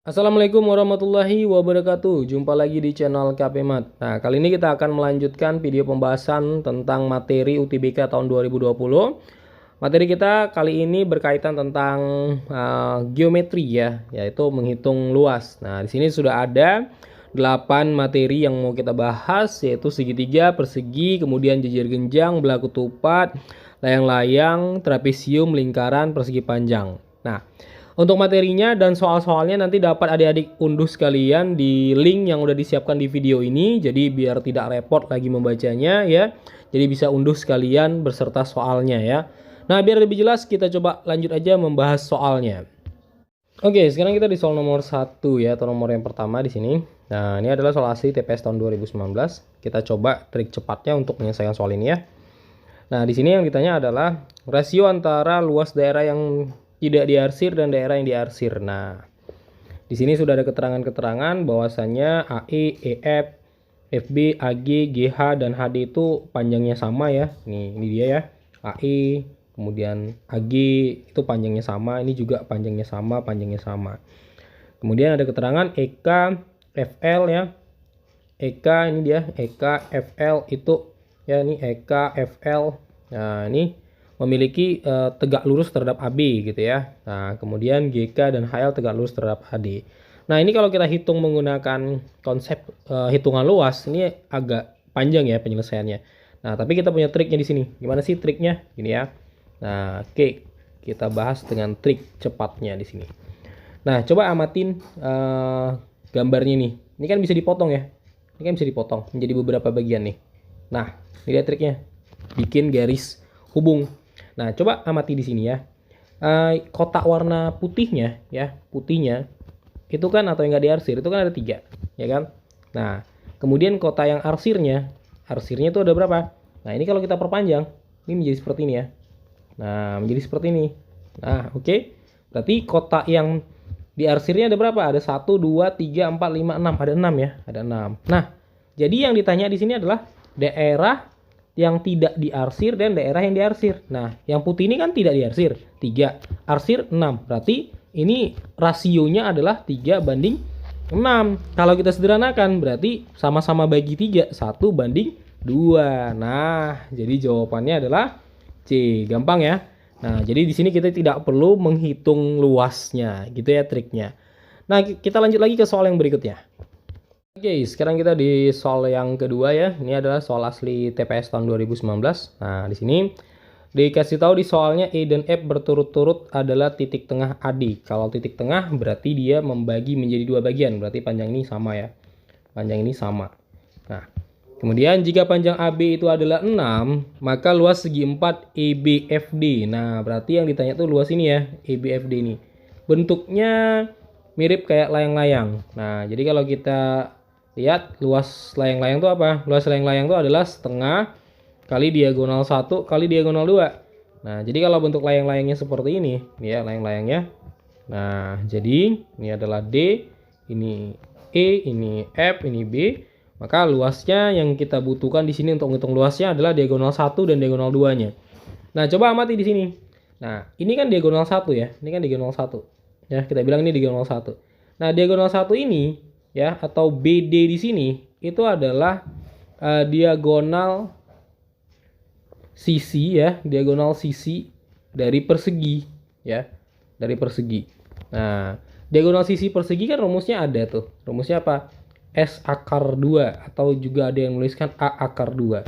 Assalamualaikum warahmatullahi wabarakatuh. Jumpa lagi di channel KP Mat. Nah, kali ini kita akan melanjutkan video pembahasan tentang materi UTBK tahun 2020. Materi kita kali ini berkaitan tentang geometri ya, yaitu menghitung luas. Nah, di sini sudah ada 8 materi yang mau kita bahas, yaitu segitiga, persegi, kemudian jejer genjang, belah ketupat, layang-layang, trapesium, lingkaran, persegi panjang. Nah, untuk materinya dan soal-soalnya nanti dapat adik-adik unduh sekalian di link yang udah disiapkan di video ini. Jadi biar tidak repot lagi membacanya ya. Jadi bisa unduh sekalian beserta soalnya ya. Nah, biar lebih jelas kita coba lanjut aja membahas soalnya. Oke, sekarang kita di soal nomor 1 ya, atau nomor yang pertama di sini. Nah, ini adalah soal asli TPS tahun 2019. Kita coba trik cepatnya untuk menyelesaikan soal ini ya. Nah, di sini yang ditanya adalah rasio antara luas daerah yang tidak diarsir dan daerah yang diarsir. Nah, di sini sudah ada keterangan-keterangan bahwasannya AE, EF, FB, AG, GH dan HD itu panjangnya sama ya. Ini dia ya. AE, kemudian AG itu panjangnya sama, ini juga panjangnya sama, panjangnya sama. Kemudian ada keterangan EK, FL ya. EK ini dia, EK, FL itu ya, ini EK, FL. Nah, ini memiliki tegak lurus terhadap AB gitu ya. Nah, kemudian GK dan HL tegak lurus terhadap HD. Nah, ini kalau kita hitung menggunakan konsep hitungan luas, ini agak panjang ya penyelesaiannya. Nah, tapi kita punya triknya di sini. Gimana sih triknya? Gini ya. Nah, oke. Kita bahas dengan trik cepatnya di sini. Nah, coba amatin gambarnya nih. Ini kan bisa dipotong ya. Ini kan bisa dipotong menjadi beberapa bagian nih. Nah, ini dia triknya. Bikin garis hubung. Nah, coba amati di sini ya. Kotak warna putihnya ya, putihnya itu kan, atau yang nggak diarsir itu kan ada 3, ya kan? Nah, kemudian kotak yang arsirnya itu ada berapa? Nah, ini kalau kita perpanjang, ini menjadi seperti ini ya. Nah, menjadi seperti ini. Nah, oke. Berarti kotak yang diarsirnya ada berapa? Ada 1, 2, 3, 4, 5, 6. Ada 6 ya, ada 6. Nah, jadi yang ditanya di sini adalah daerah yang tidak diarsir dan daerah yang diarsir. Nah, yang putih ini kan tidak diarsir, 3. Arsir 6. Berarti ini rasionya adalah 3:6. Kalau kita sederhanakan berarti sama-sama bagi 3, 1:2. Nah, jadi jawabannya adalah C. Gampang ya. Nah, jadi di sini kita tidak perlu menghitung luasnya, gitu ya triknya. Nah, kita lanjut lagi ke soal yang berikutnya. Oke, sekarang kita di soal yang kedua ya. Ini adalah soal asli TPS tahun 2019. Nah, di sini dikasih tahu di soalnya E dan F berturut-turut adalah titik tengah AD. Kalau titik tengah berarti dia membagi menjadi 2 bagian. Berarti panjang ini sama ya. Panjang ini sama. Nah, kemudian jika panjang AB itu adalah 6, maka luas segi 4 EBFD. Nah, berarti yang ditanya tuh luas ini ya, EBFD ini. Bentuknya mirip kayak layang-layang. Nah, jadi kalau kita lihat luas layang-layang itu apa? Luas layang-layang itu adalah setengah kali diagonal 1 kali diagonal 2. Nah, jadi kalau bentuk layang-layangnya seperti ini, ya layang-layangnya. Nah, jadi ini adalah D, ini E, ini F, ini B. Maka luasnya yang kita butuhkan di sini untuk menghitung luasnya adalah diagonal 1 dan diagonal 2-nya. Nah, coba amati di sini. Nah, ini kan diagonal 1 ya. Ini kan diagonal 1. Ya, kita bilang ini diagonal 1. Nah, diagonal 1 ini ya, atau BD di sini itu adalah diagonal sisi ya, diagonal sisi dari persegi ya, dari persegi. Nah, diagonal sisi persegi kan rumusnya ada tuh. Rumusnya apa? S akar 2, atau juga ada yang menuliskan A akar 2.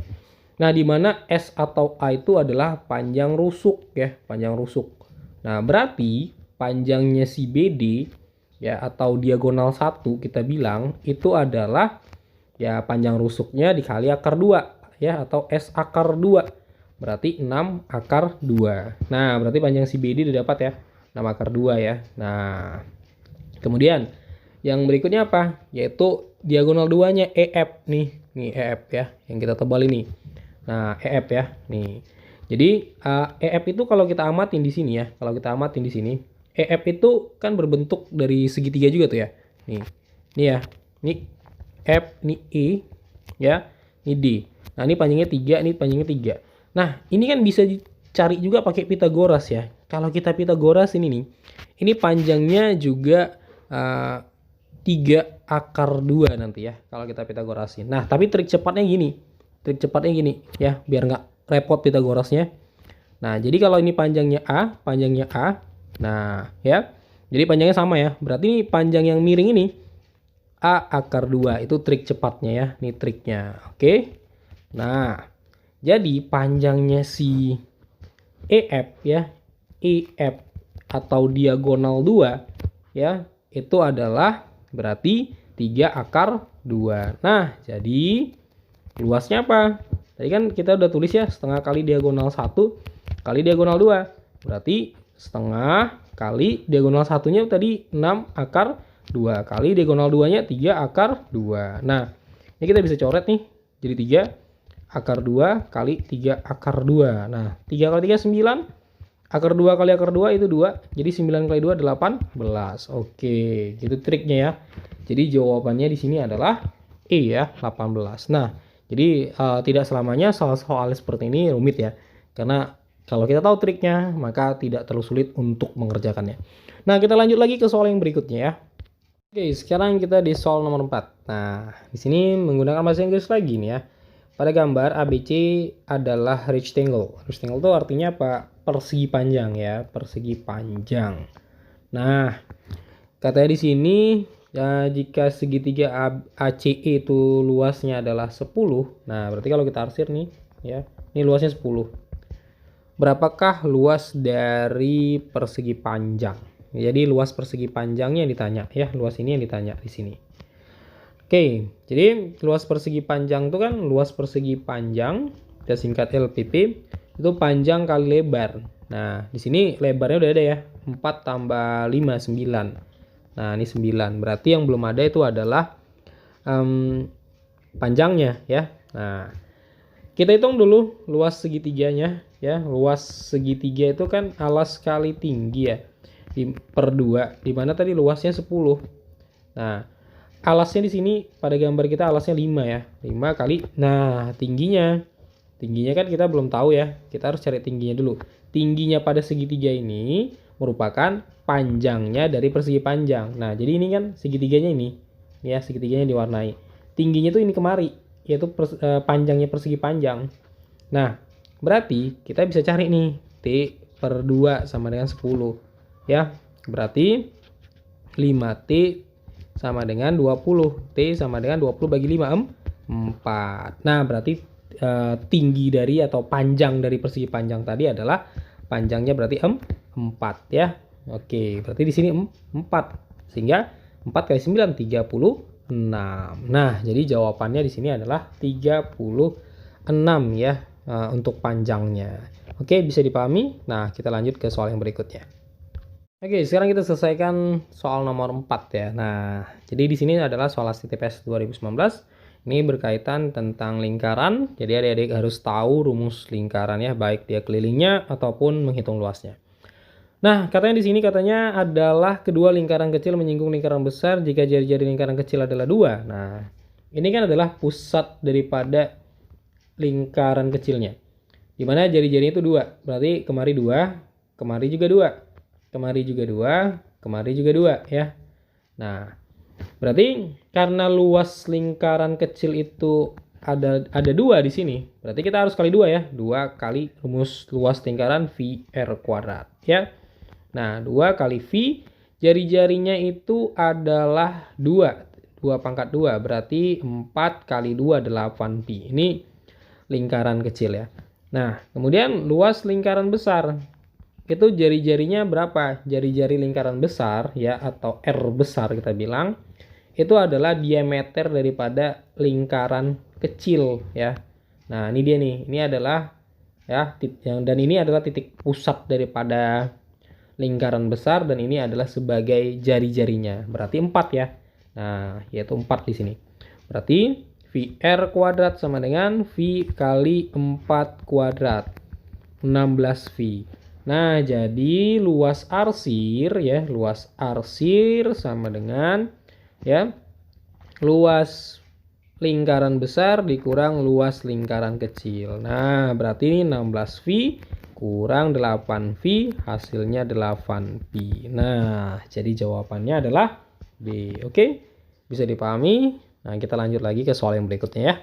Nah, di mana S atau A itu adalah panjang rusuk ya, panjang rusuk. Nah, berarti panjangnya si BD ya, atau diagonal 1 kita bilang itu adalah ya panjang rusuknya dikali akar 2 ya, atau S akar 2. Berarti 6 akar 2. Nah, berarti panjang si BD udah dapat ya, 6 akar 2 ya. Nah, kemudian yang berikutnya apa? Yaitu diagonal 2-nya EF nih. Nih EF ya, yang kita tebal ini. Nah, EF ya. Nih. Jadi EF itu kalau kita amatin di sini ya, kalau kita amatin di sini, EF itu kan berbentuk dari segitiga juga tuh ya. Nih. Nih ya. Ini F, ini E ya. Ini D. Nah, ini panjangnya 3, ini panjangnya 3. Nah, ini kan bisa dicari juga pakai Pitagoras ya. Kalau kita Pitagoras ini nih, ini panjangnya juga 3 akar 2 nanti ya kalau kita Pitagorasin. Nah, tapi trik cepatnya gini. Trik cepatnya gini ya, biar nggak repot Pitagorasnya. Nah, jadi kalau ini panjangnya A. Nah, ya. Jadi panjangnya sama ya. Berarti ini panjang yang miring ini A akar 2. Itu trik cepatnya ya. Ini triknya. Oke. Nah, jadi panjangnya si EF ya. EF atau diagonal 2 ya, itu adalah berarti 3 akar 2. Nah, jadi luasnya apa? Tadi kan kita udah tulis ya, setengah kali diagonal 1 kali diagonal 2. Berarti setengah kali diagonal 1-nya tadi 6 akar 2 kali diagonal 2-nya 3 akar 2. Nah, ini kita bisa coret nih. Jadi 3 akar 2 kali 3 akar 2. Nah, 3 kali 3 9. Akar 2 kali akar 2 itu 2. Jadi 9 kali 2 18. Oke, gitu triknya ya. Jadi jawabannya di sini adalah E ya, 18. Nah, jadi tidak selamanya soal-soal seperti ini rumit ya. Karena kalau kita tahu triknya, maka tidak terlalu sulit untuk mengerjakannya. Nah, kita lanjut lagi ke soal yang berikutnya ya. Oke, sekarang kita di soal nomor 4. Nah, di sini menggunakan bahasa Inggris lagi nih ya. Pada gambar ABC adalah rectangle. Rectangle itu artinya apa? Persegi panjang ya, persegi panjang. Nah, katanya di sini ya, jika segitiga ACE itu luasnya adalah 10. Nah, berarti kalau kita arsir nih ya, ini luasnya 10. Berapakah luas dari persegi panjang? Jadi luas persegi panjangnya yang ditanya ya, luas ini yang ditanya di sini. Oke, jadi luas persegi panjang itu kan luas persegi panjang, kita singkat LPP, itu panjang kali lebar. Nah, di sini lebarnya udah ada ya, 4 tambah 5, 9. Nah, ini 9. Berarti yang belum ada itu adalah panjangnya ya. Nah, kita hitung dulu luas segitiganya ya. Luas segitiga itu kan alas kali tinggi ya, per 2. Dimana tadi luasnya 10. Nah, alasnya di sini pada gambar kita alasnya 5 ya. 5 kali. Nah, tingginya kan kita belum tahu ya. Kita harus cari tingginya dulu. Tingginya pada segitiga ini merupakan panjangnya dari persegi panjang. Nah, jadi ini kan segitiganya ini. Ya, segitiganya diwarnai. Tingginya tuh ini kemari, yaitu panjangnya persegi panjang. Nah, berarti kita bisa cari nih T per 2 sama dengan 10. Ya, berarti 5T sama dengan 20. T sama dengan 20 bagi 5, 4. Nah, berarti tinggi dari atau panjang dari persegi panjang tadi adalah panjangnya berarti 4 ya. Oke, berarti di sini 4. Sehingga 4 kali 9 36. Nah, jadi jawabannya di sini adalah 36 ya untuk panjangnya. Oke, bisa dipahami? Nah, kita lanjut ke soal yang berikutnya. Oke, sekarang kita selesaikan soal nomor 4 ya. Nah, jadi di sini adalah soal TPS 2019. Ini berkaitan tentang lingkaran. Jadi adik-adik harus tahu rumus lingkaran ya, baik dia kelilingnya ataupun menghitung luasnya. Nah, katanya di sini katanya adalah kedua lingkaran kecil menyinggung lingkaran besar jika jari-jari lingkaran kecil adalah 2. Nah, ini kan adalah pusat daripada lingkaran kecilnya. Dimana jari-jarinya itu 2. Berarti kemari 2, kemari juga 2. Kemari juga 2, kemari juga 2 ya. Nah, berarti karena luas lingkaran kecil itu ada 2 di sini. Berarti kita harus kali 2 ya. 2 kali rumus luas lingkaran VR kuadrat ya. Nah, 2 kali V, jari-jarinya itu adalah 2. 2 pangkat 2, berarti 4 kali 2, 8V. Ini lingkaran kecil ya. Nah, kemudian luas lingkaran besar. Itu jari-jarinya berapa? Jari-jari lingkaran besar ya, atau R besar kita bilang, itu adalah diameter daripada lingkaran kecil ya. Nah, ini dia nih. Ini adalah ya, dan ini adalah titik pusat daripada lingkaran besar, dan ini adalah sebagai jari-jarinya. Berarti 4 ya. Nah, yaitu 4 di sini. Berarti VR kuadrat sama dengan V kali 4 kuadrat. 16V. Nah, jadi luas arsir ya, luas arsir sama dengan ya, luas lingkaran besar dikurang luas lingkaran kecil. Nah, berarti ini 16V kurang 8V, hasilnya 8V. Nah, jadi jawabannya adalah B. Oke, bisa dipahami. Nah, kita lanjut lagi ke soal yang berikutnya ya.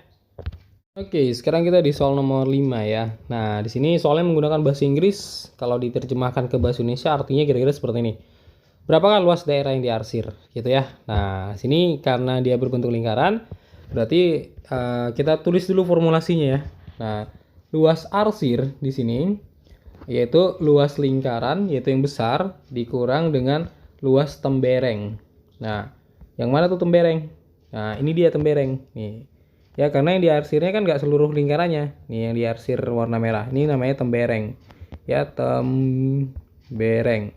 Oke, sekarang kita di soal nomor 5 ya. Nah, di sini soalnya menggunakan bahasa Inggris. Kalau diterjemahkan ke bahasa Indonesia artinya kira-kira seperti ini. Berapakah luas daerah yang diarsir? Gitu ya. Nah, sini karena dia berbentuk lingkaran, berarti kita tulis dulu formulasinya ya. Nah, luas arsir di sini yaitu luas lingkaran yaitu yang besar dikurang dengan luas tembereng. Nah, yang mana tuh tembereng? Nah, ini dia tembereng nih. Ya, karena yang diarsirnya kan nggak seluruh lingkarannya. Nih yang diarsir warna merah. Ini namanya tembereng. Ya, tembereng.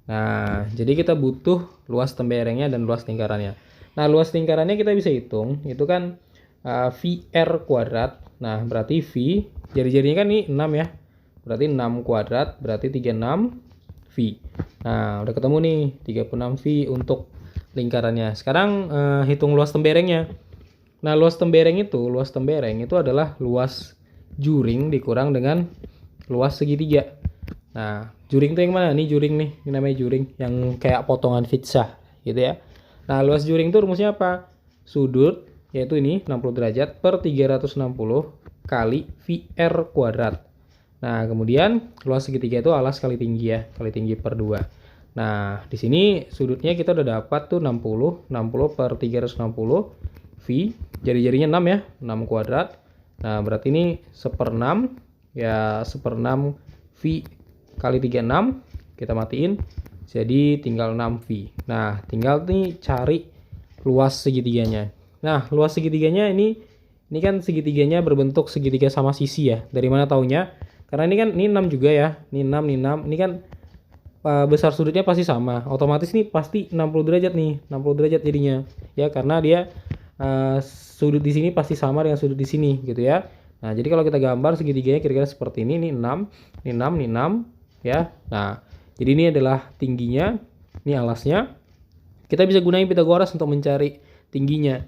Nah, jadi kita butuh luas temberengnya dan luas lingkarannya. Nah, luas lingkarannya kita bisa hitung. Itu kan VR kuadrat. Nah, berarti V, jari-jarinya kan ini 6 ya. Berarti 6 kuadrat, berarti 36 V. Nah, udah ketemu nih 36 V untuk lingkarannya. Sekarang hitung luas temberengnya. Nah, luas tembereng itu adalah luas juring dikurang dengan luas segitiga. Nah, juring itu yang mana? Nih juring nih, ini namanya juring yang kayak potongan pizza gitu ya. Nah, luas juring itu rumusnya apa? Sudut yaitu ini 60 derajat per 360 kali VR kuadrat. Nah, kemudian luas segitiga itu alas kali tinggi ya, kali tinggi per 2. Nah, di sini sudutnya kita udah dapat tuh 60 per 360 V, jari-jarinya 6 ya, 6 kuadrat. Nah, berarti ini 1/6 ya, 1/6 V kali 36, kita matiin. Jadi tinggal 6 V. Nah, tinggal nih cari luas segitiganya. Nah, luas segitiganya ini kan segitiganya berbentuk segitiga sama sisi ya. Dari mana taunya? Karena ini kan ini 6 juga ya. Ini 6, ini 6. Ini kan besar sudutnya pasti sama. Otomatis nih pasti 60 derajat nih, 60 derajat jadinya. Ya, karena dia sudut di sini pasti sama dengan sudut di sini gitu ya. Nah, jadi kalau kita gambar segitiganya kira-kira seperti ini 6, ini 6, ini 6 ya. Nah, jadi ini adalah tingginya, ini alasnya. Kita bisa gunain Pitagoras untuk mencari tingginya.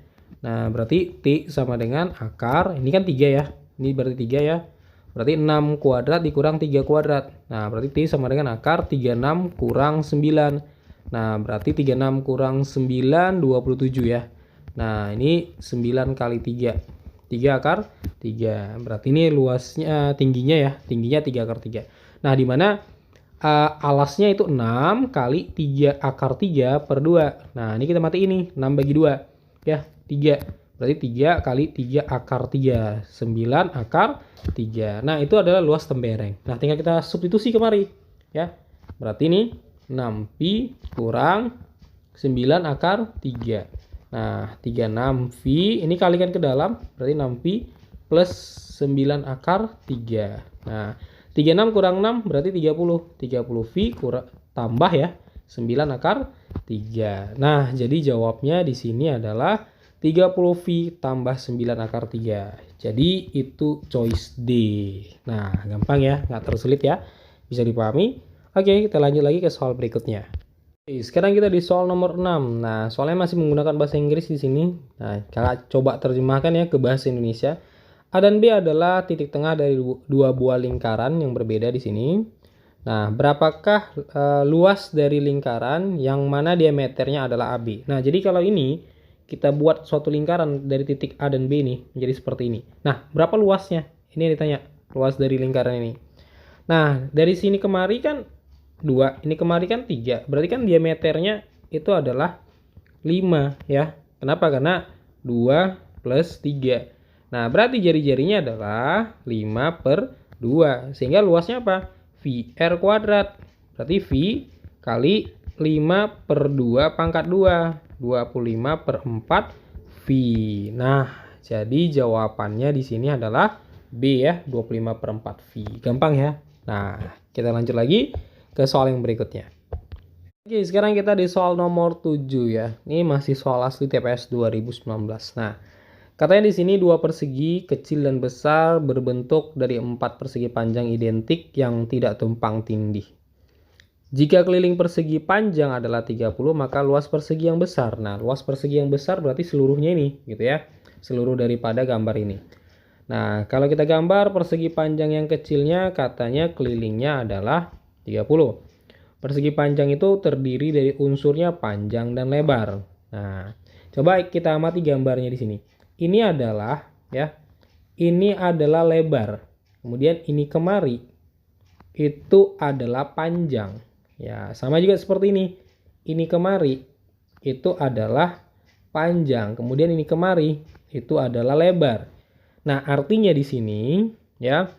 Nah, berarti T sama dengan akar, ini kan 3 ya. Ini berarti 3 ya. Berarti 6 kuadrat dikurang 3 kuadrat. Nah, berarti T sama dengan akar 36 kurang 9. Nah, berarti 36 kurang 9, 27 ya. Nah, ini 9 kali 3. 3 akar 3. Berarti ini luasnya tingginya ya. Tingginya 3 akar 3. Nah, di mana alasnya itu 6 kali 3 akar 3 per 2. Nah, ini kita mati ini. 6 bagi 2. Ya, 3. Berarti 3 kali 3 akar 3. 9 akar 3. Nah, itu adalah luas tembereng. Nah, tinggal kita substitusi kemari. Ya, berarti ini 6pi kurang 9 akar 3. Nah, 36V ini kalikan ke dalam, berarti 6V plus 9 akar 3. Nah, 36 kurang 6 berarti 30. 30V kurang tambah ya, 9 akar 3. Nah, jadi jawabnya di sini adalah 30V tambah 9 akar 3. Jadi itu choice D. Nah, gampang ya, nggak terlalu sulit ya. Bisa dipahami. Oke, kita lanjut lagi ke soal berikutnya. Sekarang kita di soal nomor 6. Nah, soalnya masih menggunakan bahasa Inggris di sini. Nah, kita coba terjemahkan ya ke bahasa Indonesia. A dan B adalah titik tengah dari dua buah lingkaran yang berbeda di sini. Nah, berapakah luas dari lingkaran yang mana diameternya adalah AB? Nah, jadi kalau ini kita buat suatu lingkaran dari titik A dan B nih menjadi seperti ini. Nah, berapa luasnya? Ini yang ditanya, luas dari lingkaran ini. Nah, dari sini kemari kan 2, ini kemari kan 3. Berarti kan diameternya itu adalah 5 ya. Kenapa? Karena 2 plus 3. Nah, berarti jari-jarinya adalah 5 per 2. Sehingga luasnya apa? VR kuadrat. Berarti V kali 5 per 2 pangkat 2. 25 per 4 V. Nah, jadi jawabannya di sini adalah B ya, 25 per 4 V. Gampang ya. Nah, kita lanjut lagi ke soal yang berikutnya. Oke, sekarang kita di soal nomor 7 ya. Ini masih soal asli TPS 2019. Nah, katanya di sini dua persegi kecil dan besar berbentuk dari 4 persegi panjang identik yang tidak tumpang tindih. Jika keliling persegi panjang adalah 30, maka luas persegi yang besar. Nah, luas persegi yang besar berarti seluruhnya ini, gitu ya. Seluruh daripada gambar ini. Nah, kalau kita gambar persegi panjang yang kecilnya, katanya kelilingnya adalah 30. Persegi panjang itu terdiri dari unsurnya panjang dan lebar. Nah, coba kita amati gambarnya di sini. Ini adalah lebar. Kemudian ini kemari itu adalah panjang. Ya, sama juga seperti ini. Ini kemari itu adalah panjang. Kemudian ini kemari itu adalah lebar. Nah, artinya di sini ya,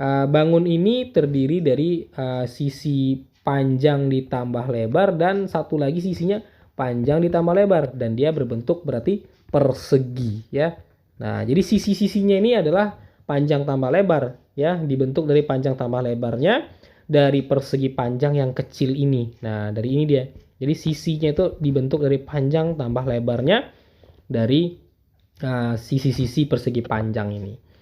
bangun ini terdiri dari sisi panjang ditambah lebar dan satu lagi sisinya panjang ditambah lebar dan dia berbentuk berarti persegi ya. Nah, jadi sisi-sisinya ini adalah panjang tambah lebar ya, dibentuk dari panjang tambah lebarnya dari persegi panjang yang kecil ini. Nah, dari ini dia. Jadi sisinya itu dibentuk dari panjang tambah lebarnya dari sisi-sisi persegi panjang ini.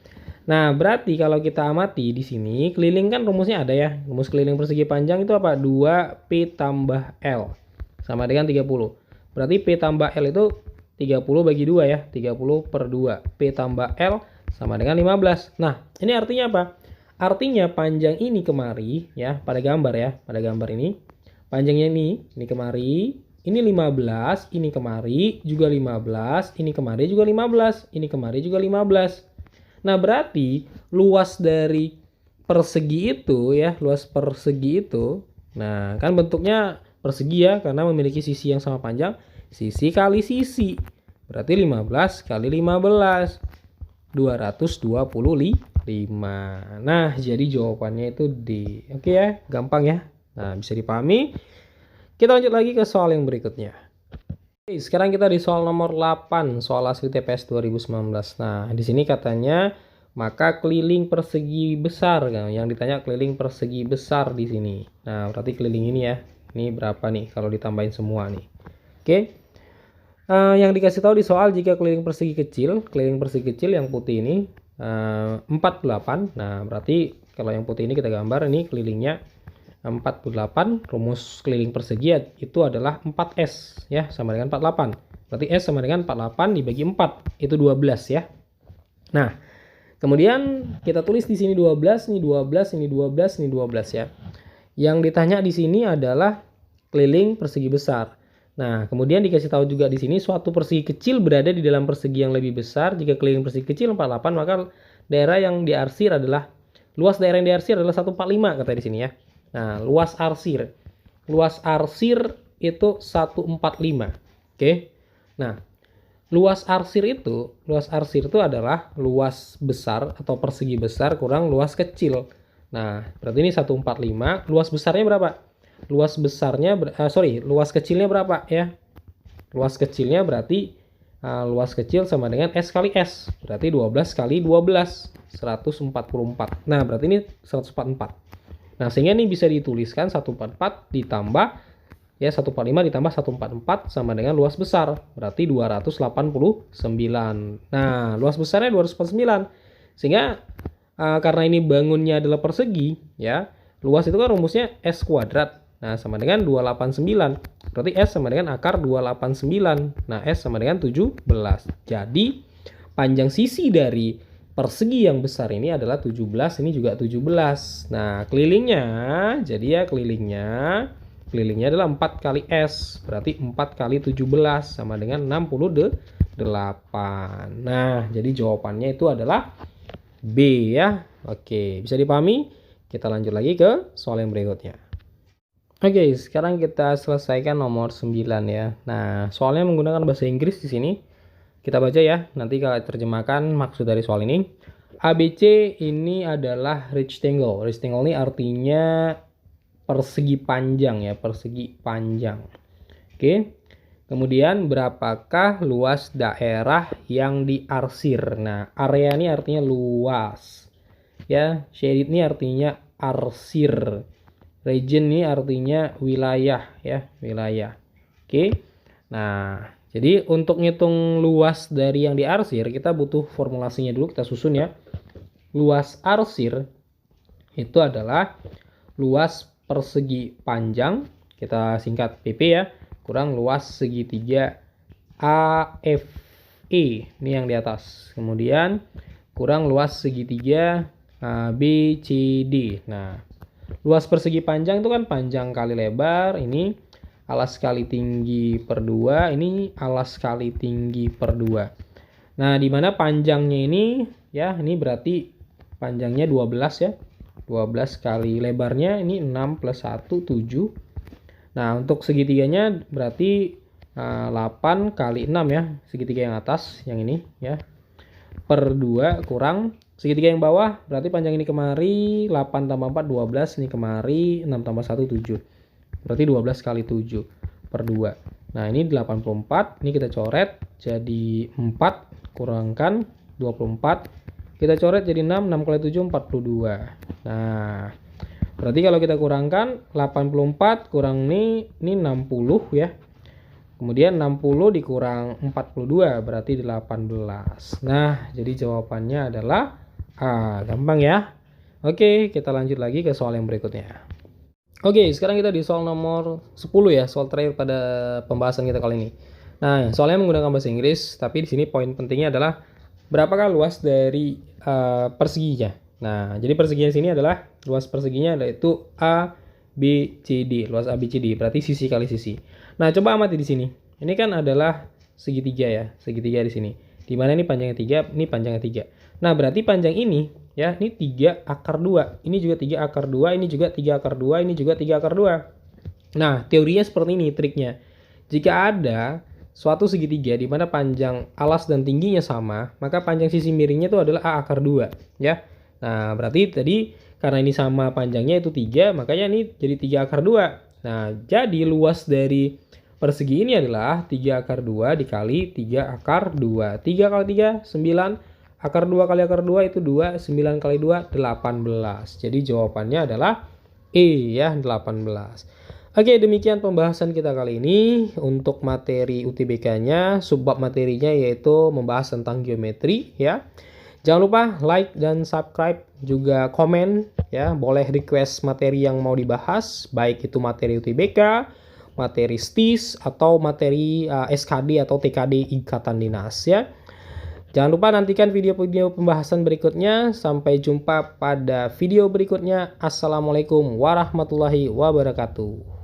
Nah, berarti kalau kita amati di sini, keliling kan rumusnya ada ya. Rumus keliling persegi panjang itu apa? 2P tambah L sama dengan 30. Berarti P tambah L itu 30 bagi 2 ya. 30 per 2. P tambah L sama dengan 15. Nah, ini artinya apa? Artinya panjang ini kemari ya, pada gambar ya. Pada gambar ini. Panjangnya ini kemari. Ini 15, ini kemari juga 15, ini kemari juga 15, ini kemari juga 15. Nah, berarti luas dari persegi itu ya, luas persegi itu. Nah, kan bentuknya persegi ya, karena memiliki sisi yang sama panjang. Sisi kali sisi. Berarti 15 kali 15. 225. Nah, jadi jawabannya itu D. Oke ya, gampang ya. Nah, bisa dipahami. Kita lanjut lagi ke soal yang berikutnya. Oke, sekarang kita di soal nomor 8, soal asli TPS 2019. Nah, di sini katanya maka keliling persegi besar. Nah, yang ditanya keliling persegi besar di sini. Nah, berarti keliling ini ya. Ini berapa nih kalau ditambahin semua nih. Oke. Yang dikasih tahu di soal jika keliling persegi kecil yang putih ini 48. Nah, berarti kalau yang putih ini kita gambar, ini kelilingnya 48. Rumus keliling persegi itu adalah 4S ya, sama dengan 48. Berarti S sama dengan 48 dibagi 4 itu 12 ya. Nah, kemudian kita tulis di sini 12, ini 12, ini 12, ini 12 ya. Yang ditanya di sini adalah keliling persegi besar. Nah, kemudian dikasih tahu juga di sini suatu persegi kecil berada di dalam persegi yang lebih besar. Jika keliling persegi kecil 48, maka daerah yang diarsir adalah luas daerah yang diarsir adalah 145 kata di sini ya. Nah, luas arsir itu 145. Oke. Nah, luas arsir itu adalah luas besar atau persegi besar kurang luas kecil. Nah, berarti ini 145. Luas besarnya berapa? Luas kecilnya berapa ya? Luas kecilnya berarti luas kecil sama dengan S kali S. Berarti 12 kali 12, 144. Nah, berarti ini 144. Nah, sehingga ini bisa dituliskan 144 ditambah ya 145 ditambah 144 sama dengan luas besar. Berarti 289. Nah, luas besarnya 289. Sehingga karena ini bangunnya adalah persegi ya, luas itu kan rumusnya S kuadrat. Nah, sama dengan 289. Berarti S sama dengan akar 289. Nah, S sama dengan 17. Jadi, panjang sisi dari persegi yang besar ini adalah 17, ini juga 17. Nah, kelilingnya adalah 4 kali S. Berarti 4 kali 17 sama dengan 68. Nah, jadi jawabannya itu adalah B ya. Oke, bisa dipahami? Kita lanjut lagi ke soal yang berikutnya. Oke, sekarang kita selesaikan nomor 9 ya. Nah, soalnya menggunakan bahasa Inggris di sini. Kita baca ya, nanti kalau terjemahkan maksud dari soal ini. ABC ini adalah rectangle. Rectangle ini artinya persegi panjang ya, persegi panjang. Oke. Kemudian berapakah luas daerah yang diarsir? Nah, area ini artinya luas. Ya, shaded ini artinya arsir. Region ini artinya wilayah ya, wilayah. Oke. Nah, jadi untuk ngitung luas dari yang diarsir, kita butuh formulasinya dulu, kita susun ya. Luas arsir itu adalah luas persegi panjang, kita singkat PP ya, kurang luas segitiga AFE, ini yang di atas. Kemudian kurang luas segitiga BCD. Nah, Luas persegi panjang itu kan panjang kali lebar, ini alas kali tinggi per 2, ini alas kali tinggi per 2. Nah, di mana panjangnya ini ya, ini berarti panjangnya 12 ya. 12 kali lebarnya ini 6 plus 1 7. Nah, untuk segitiganya berarti 8 kali 6 ya, segitiga yang atas yang ini ya. Per 2 kurang segitiga yang bawah, berarti panjang ini kemari 8 tambah 4 12, ini kemari 6 tambah 1 7. Berarti 12 kali 7 per 2. Nah, ini 84, ini kita coret jadi 4 kurangkan 24. Kita coret jadi 6, 6 kali 7 42. Nah, berarti kalau kita kurangkan 84 kurang ini 60 ya. Kemudian 60 dikurang 42 berarti 18. Nah, jadi jawabannya adalah A. Gampang ya. Oke, kita lanjut lagi ke soal yang berikutnya. Oke, sekarang kita di soal nomor 10 ya, soal terakhir pada pembahasan kita kali ini. Nah, soalnya menggunakan bahasa Inggris, tapi di sini poin pentingnya adalah berapakah luas dari perseginya. Nah, jadi perseginya di sini adalah luas perseginya yaitu A, B, C, D. Luas A, B, C, D berarti sisi kali sisi. Nah, coba amati di sini. Ini kan adalah segitiga ya, segitiga di sini. Di mana ini panjangnya 3, ini panjangnya 3. Nah, berarti panjang ini ya, ini 3 akar 2. Ini juga 3 akar 2, ini juga 3 akar 2, ini juga 3 akar 2. Nah, teorinya seperti ini triknya. Jika ada suatu segitiga di mana panjang alas dan tingginya sama, maka panjang sisi miringnya itu adalah A akar 2 ya. Nah, berarti tadi karena ini sama panjangnya itu 3, makanya ini jadi 3 akar 2. Nah, jadi luas dari persegi ini adalah 3 akar 2 dikali 3 akar 2. 3 kali 3, 9. Akar 2 kali akar 2 itu 2. 9 kali 2, 18. Jadi jawabannya adalah E ya, 18. Oke, demikian pembahasan kita kali ini. Untuk materi UTBK-nya, subbab materinya yaitu membahas tentang geometri ya. Jangan lupa like dan subscribe, juga komen ya. Boleh request materi yang mau dibahas, baik itu materi UTBK, materi STIS atau materi SKD atau TKD Ikatan Dinas ya. Jangan lupa nantikan video-video pembahasan berikutnya. Sampai jumpa pada video berikutnya. Assalamualaikum warahmatullahi wabarakatuh.